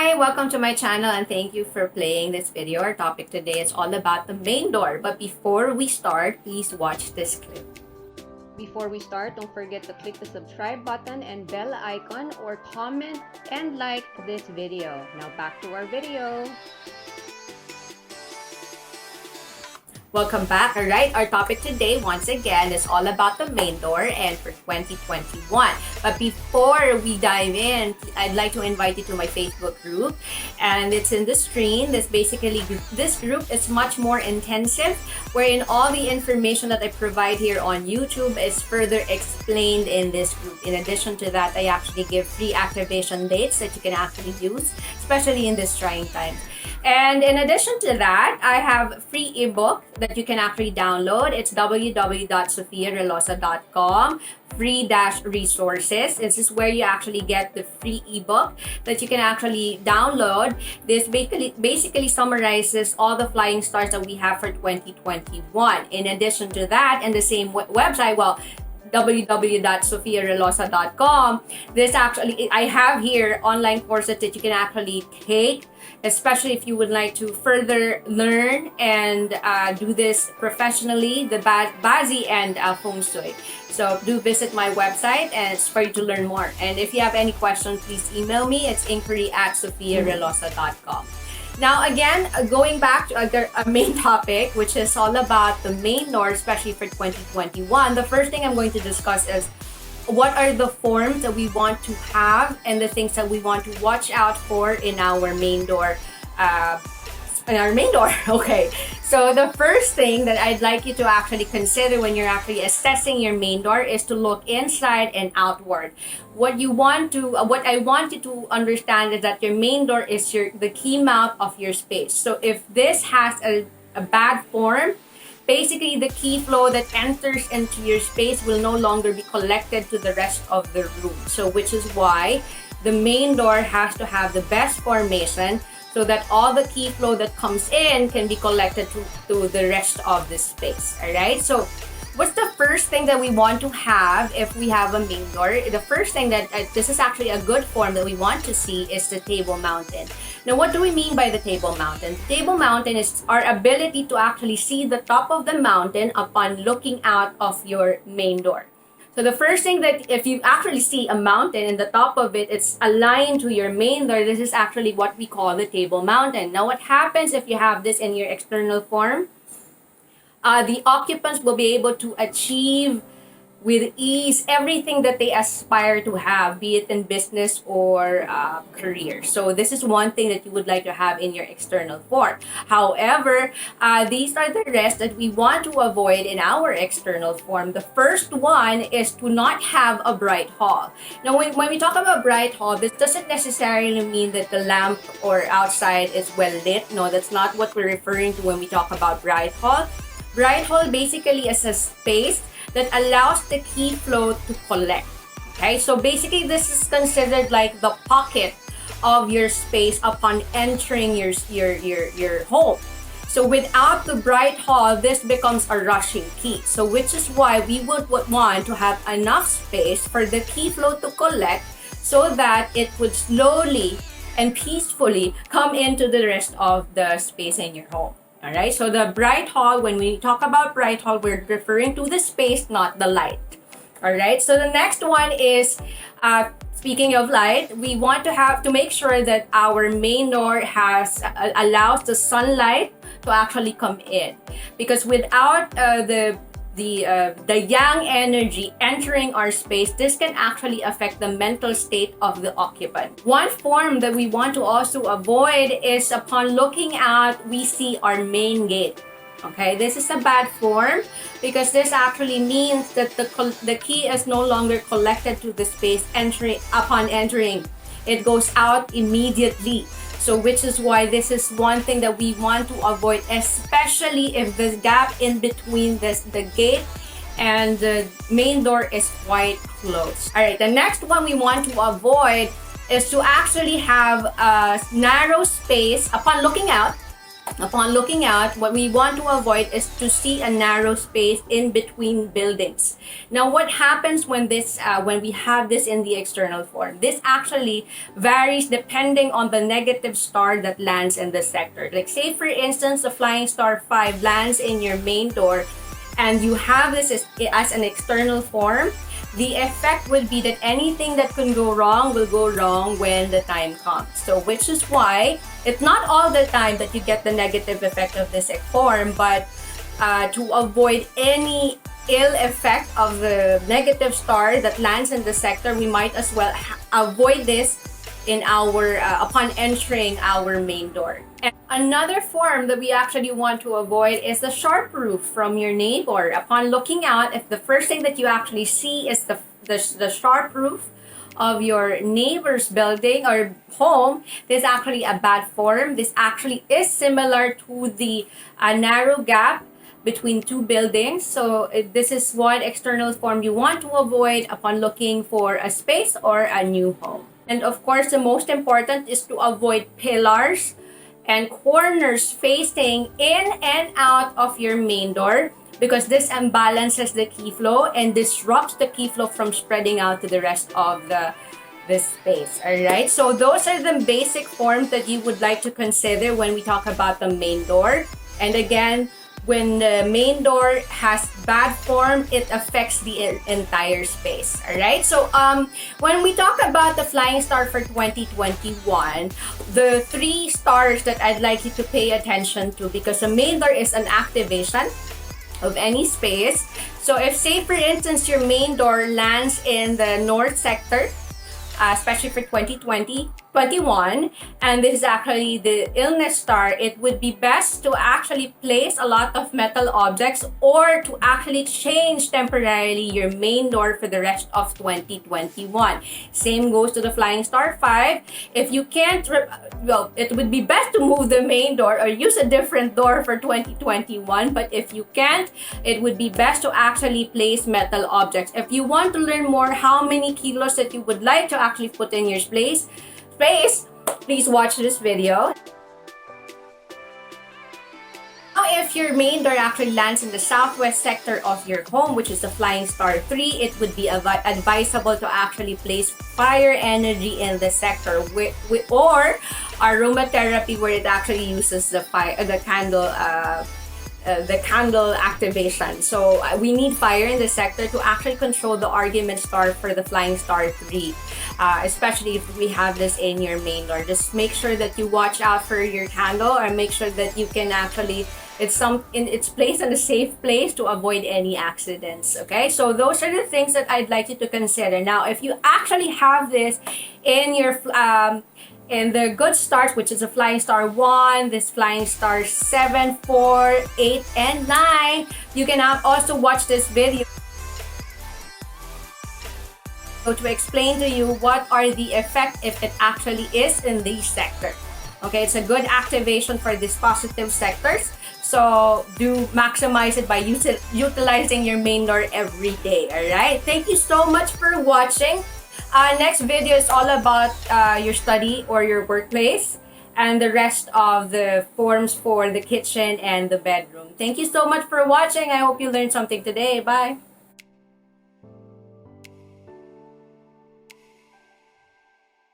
Hi, welcome to my channel and thank you for playing this video. Our topic today is all about the main door. But before we start, please watch this clip. Before we start, don't forget to click the subscribe button and bell icon or comment and like this video. Now back to our video. Welcome back. All right, our topic today once again is all about the main door and for 2021. But before we dive in, I'd like to invite you to my Facebook group, and it's in the screen. This group is much more intensive, wherein all the information that I provide here on YouTube is further explained in this group. In addition to that, I actually give free activation dates that you can actually use, especially in this trying time. And in addition to that, I have a free ebook that you can actually download. It's www.sofiarelosa.com free-resources. This is where you actually get the free ebook that you can actually download. This basically summarizes all the flying stars that we have for 2021. In addition to that, and the same website, www.sofiarelosa.com. I have here online courses that you can actually take, especially if you would like to further learn and do this professionally, the BaZi and Feng Shui. So do visit my website and it's for you to learn more. And if you have any questions, please email me. It's inquiry@sofiarelosa.com. Now again, going back to our main topic, which is all about the main door, especially for 2021. The first thing I'm going to discuss is what are the forms that we want to have and the things that we want to watch out for in our main door. Okay, so the first thing that I'd like you to actually consider when you're actually assessing your main door is to look inside and outward. What I want you to understand is that your main door is the key mouth of your space. So if this has a bad form, basically the key flow that enters into your space will no longer be collected to the rest of the room. So which is why the main door has to have the best formation, so that all the key flow that comes in can be collected to the rest of the space. All right, so what's the first thing that we want to have if we have a main door? The first thing that this is actually a good form that we want to see is the table mountain. Now, what do we mean by the table mountain? The table mountain is our ability to actually see the top of the mountain upon looking out of your main door. So the first thing that if you actually see a mountain and the top of it, it's aligned to your main door, this is actually what we call the table mountain. Now, what happens if you have this in your external form? The occupants will be able to achieve with ease everything that they aspire to have, be it in business or career. So this is one thing that you would like to have in your external form. However, these are the rest that we want to avoid in our external form. The first one is to not have a bright hall. Now, when we talk about bright hall, this doesn't necessarily mean that the lamp or outside is well lit. No, that's not what we're referring to when we talk about bright hall. Bright hall basically is a space that allows the key flow to collect. Okay, so basically this is considered like the pocket of your space upon entering your home. So without the bright hall, this becomes a rushing key. So which is why we would want to have enough space for the key flow to collect, so that it would slowly and peacefully come into the rest of the space in your home. All right, so the bright hall, when we talk about bright hall, we're referring to the space, not the light. All right, so the next one is, speaking of light, we want to make sure that our main door allows the sunlight to actually come in, because without the yang energy entering our space, this can actually affect the mental state of the occupant. One form that we want to also avoid is upon looking out, we see our main gate. Okay, this is a bad form because this actually means that the key is no longer collected to the space upon entering. It goes out immediately. So which is why this is one thing that we want to avoid, especially if the gap in between the gate and the main door is quite close. All right, the next one we want to avoid is to actually have a narrow space upon looking out. Upon looking out, what we want to avoid is to see a narrow space in between buildings. Now, what happens when when we have this in the external form? This actually varies depending on the negative star that lands in the sector. Like, say for instance, the flying star 5 lands in your main door, and you have this as an external form. The effect would be that anything that can go wrong will go wrong when the time comes. So, which is why it's not all the time that you get the negative effect of this form, but to avoid any ill effect of the negative star that lands in the sector, we might as well avoid this in our upon entering our main door. And another form that we actually want to avoid is the sharp roof from your neighbor. Upon looking out, if the first thing that you actually see is the sharp roof of your neighbor's building or home, this is actually a bad form. This actually is similar to the narrow gap between two buildings. So this is one external form you want to avoid upon looking for a space or a new home. And of course, the most important is to avoid pillars and corners facing in and out of your main door, because this imbalances the key flow and disrupts the key flow from spreading out to the rest of this space. All right, so those are the basic forms that you would like to consider when we talk about the main door. And again, when the main door has bad form, it affects the entire space. All right, so when we talk about the flying star for 2021, the 3 stars that I'd like you to pay attention to, because the main door is an activation of any space. So if, say for instance, your main door lands in the north sector, especially for 2021, and this is actually the illness star, it would be best to actually place a lot of metal objects or to actually change temporarily your main door for the rest of 2021. Same goes to the flying star 5. If you can't, well, it would be best to move the main door or use a different door for 2021. But if you can't, it would be best to actually place metal objects. If you want to learn more how many kilos that you would like to actually put in your space, please watch this video. Now, if your main door actually lands in the southwest sector of your home, which is the flying star 3, it would be advisable to actually place fire energy in the sector, or aromatherapy, where it actually uses the candle activation. So we need fire in the sector to actually control the argument star for the flying star 3, especially if we have this in your main door. Just make sure that you watch out for your candle, or make sure that you can actually it's placed in a safe place to avoid any accidents. Okay, so those are the things that I'd like you to consider. Now, if you actually have this in your in the good stars, which is a flying star 1, this flying star 7, 4, 8, and 9, you can also watch this video to explain to you what are the effects if it actually is in these sectors. Okay, it's a good activation for these positive sectors. So do maximize it by utilizing your main door every day. All right. Thank you so much for watching. Next video is all about your study or your workplace, and the rest of the forms for the kitchen and the bedroom. Thank you so much for watching. I hope you learned something today. Bye.